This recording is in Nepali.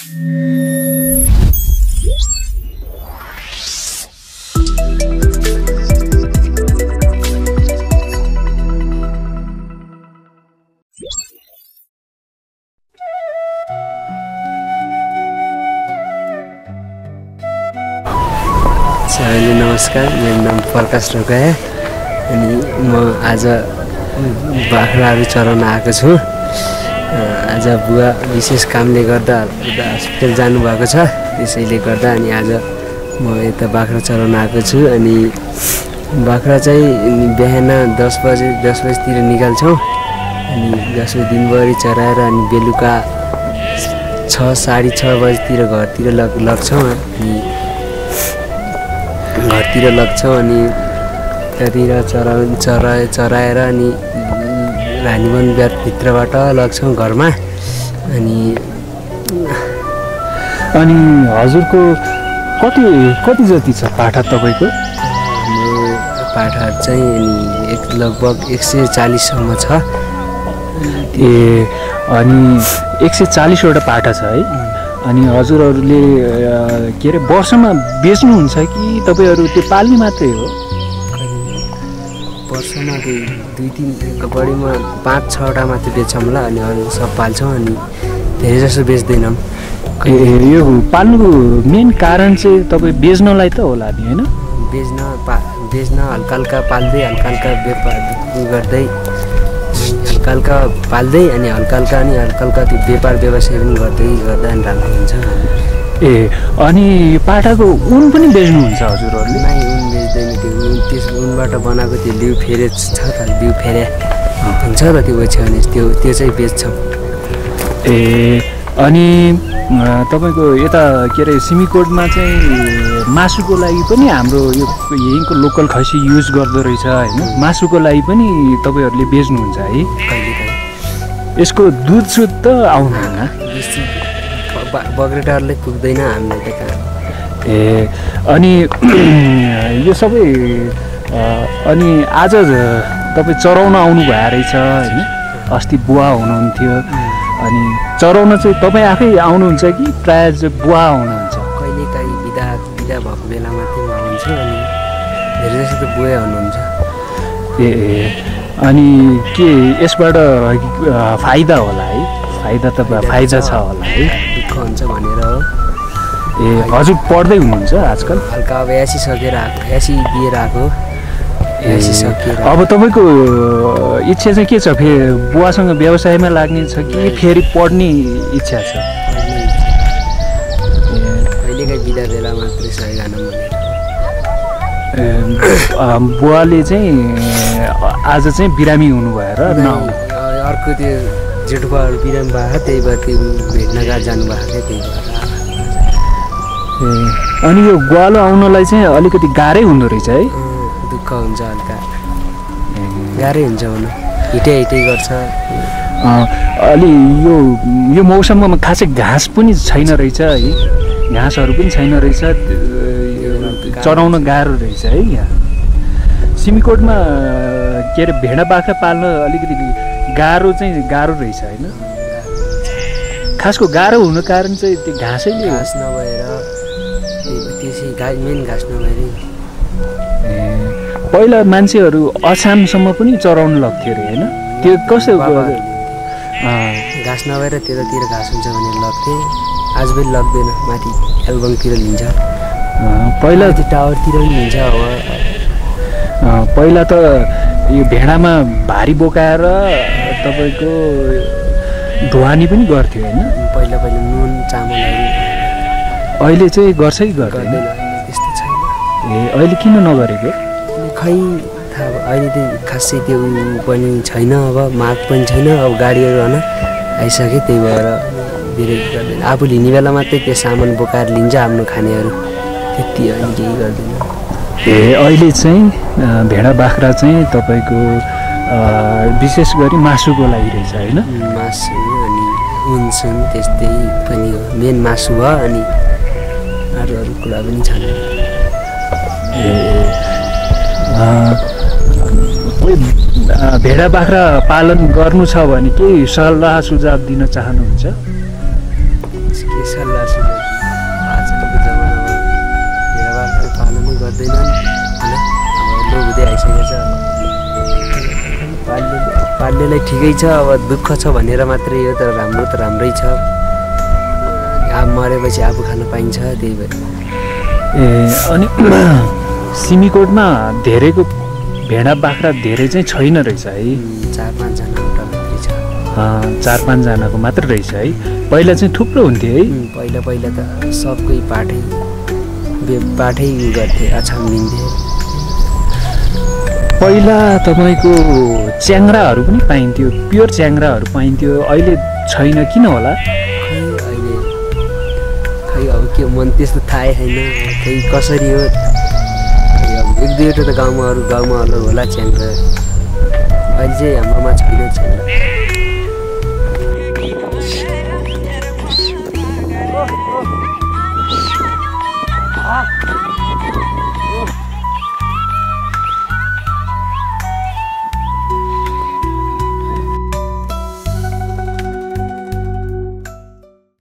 सबैले नमस्कार, मेरो नाम प्रकाश ढोकाया अनि म आज बाख्राहरू चराउन आएको छु। आज बुवा विशेष कामले गर्दा हस्पिटल जानुभएको छ, त्यसैले गर्दा अनि आज म यता बाख्रा चराउन आएको छु। अनि बाख्रा चाहिँ बिहान 10 बजीतिर निकाल्छौँ अनि जसो दिनभरि चराएर अनि बेलुका 6 साढे 6 बजीतिर घरतिर लग्छौँ अनि त्यहाँतिर चराएर अनि रानीवन भित्रबाट लग्छौँ घरमा। अनि हजुरको कति जति छ पाठा तपाईँको? हाम्रो पाठाहरू चाहिँ अनि लगभग 140 सम्म छ। अनि 140वटा पाठा छ है। अनि हजुरहरूले के अरे वर्षमा बेच्नुहुन्छ कि तपाईँहरू त्यो पाल्ने मात्रै हो? वर्षमा 2-3 बढीमा 5-6वटा मात्रै बेच्छौँ होला, अनि अरू सब पाल्छौँ अनि धेरै जसो बेच्दैनौँ। यो पाल्नुको मेन कारण चाहिँ तपाईँ बेच्नलाई त होला नि होइन? बेच्न हल्का पाल्दै हल्का व्यापार गर्दै हल्का पाल्दै अनि हल्का त्यो व्यापार व्यवसाय पनि गर्दा नि राम्रो हुन्छ। अनि पाठाको उन पनि बेच्नुहुन्छ हजुरहरूले? नै, उन बेच्दैन। त्यस उनबाट बनाएको त्यो लिउ फेरे छ त, लिउ फेरे हुन्छ त त्यो ओछ्याउने, त्यो चाहिँ बेच्छौँ। अनि तपाईँको यता के अरे सिमीकोटमा चाहिँ मासुको लागि पनि हाम्रो यो यहीँको लोकल खसी युज गर्दो रहेछ होइन? मासुको लागि पनि तपाईँहरूले बेच्नुहुन्छ है? यसको दुध सुध त आउँदैन? बग्रेटाहरूले पुग्दैन हामीलाई त कहाँ। अनि यो सबै अनि आज तपाईँ चराउन आउनु भए रहेछ होइन? अस्ति बुवा हुनुहुन्थ्यो। अनि चराउन चाहिँ तपाईँ आफै आउनुहुन्छ कि प्रायः चाहिँ बुवा आउनुहुन्छ? कहिलेकाहीँ बिदा भएको बेलामा चाहिँ म आउँछु, अनि धेरै जस्तो त बुवै हुनुहुन्छ। अनि के यसबाट फाइदा होला है? फाइदा छ होला है? दुःख हुन्छ भनेर हो। हजुर पढ्दै हुनुहुन्छ आजकल? हल्का अब एसी दिएर आएको। अब तपाईँको इच्छा चाहिँ के छ? फेरि बुवासँग व्यवसायमा लाग्ने छ कि फेरि पढ्ने इच्छा छ? कहिलेकाहीँ बिदा बेला मात्रै सही गान भनेर। बुवाले चाहिँ आज चाहिँ बिरामी हुनु भएर अर्को त्यो जेठुबाहरू बिरामी भएको, त्यही भएर त्यो भेट्नगार जानुभएको थियो, त्यही भएर। अनि यो ग्वालो आउनलाई चाहिँ अलिकति गाह्रै हुँदो रहेछ है? दुःख हुन्छ, हल्का गाह्रै हुन्छ हुनु, हिटै गर्छ। अलि यो मौसममा खासै घाँस पनि छैन रहेछ है? घाँसहरू पनि छैन रहेछ, चराउन गाह्रो रहेछ है? यहाँ सिमीकोटमा के अरे भेडा बाख्रा पाल्न अलिकति गाह्रो रहेछ होइन? खासको गाह्रो हुनु कारण चाहिँ त्यो घाँसैले घाँस नभएर, त्यसै मेन घाँस नभएर। पहिला मान्छेहरू अछामसम्म पनि चराउन लाग्थ्यो अरे होइन? त्यो कसो घाँस नभएर त्यतातिर घाँस हुन्छ भनेर लग्थे, आज पनि लग्दैन, माथि एल्बमतिर लिन्छ। पहिला त्यो टावरतिर पनि लिन्छ। पहिला त यो भेडामा भारी बोकाएर तपाईँको ढुवानी पनि गर्थ्यो होइन? पहिला नुन चामलहरू। अहिले चाहिँ गर्छ कि गर्दैन? त्यस्तो छैन। अहिले किन नगरेको? खै थाहा, अहिले त खासै त्यो पनि छैन, अब माग पनि छैन, अब गाडीहरू होइन आइसक्यो, त्यही भएर धेरै गर्दैन। आफू लिने बेला मात्रै त्यो सामान बोकाएर लिन्छ आफ्नो खानेहरू, त्यति अनि केही गर्दैन। अहिले चाहिँ भेडा बाख्रा चाहिँ तपाईँको विशेष गरी मासुको लागि रहेछ होइन? मासु अनि उनसुन त्यस्तै पनि हो, मेन मासु भयो, अनि अरू कुरा पनि छन्। भेडा बाख्रा पालन गर्नु छ भने केही सल्लाह सुझाव दिन चाहनुहुन्छ? के सल्लाह सक्दैनन् होइन अब लोभ हुँदै आइसकेको छ पाल्नेलाई ठिकै छ अब दुःख छ भनेर मात्रै हो तर राम्रो त राम्रै छ अब मरेपछि आफू खान पाइन्छ त्यही भएर ए अनि सिमीकोटमा धेरैको भेडा बाख्रा धेरै चाहिँ छैन रहेछ है 4-5 जना मात्रै छ 4-5 जनाको मात्र रहेछ है पहिला चाहिँ थुप्रो हुन्थ्यो है पहिला त सबकै पाठै गर्थे अछाम्बिन्थे पहिला तपाईँको च्याङ्राहरू पनि पाइन्थ्यो प्योर च्याङ्राहरू पाइन्थ्यो अहिले छैन किन होला खै अब के मन त्यस्तो थाहै छैन खै कसरी हो खै अब 1-2वटा त गाउँमा होला च्याङ्रा अहिले चाहिँ हाम्रोमा छैन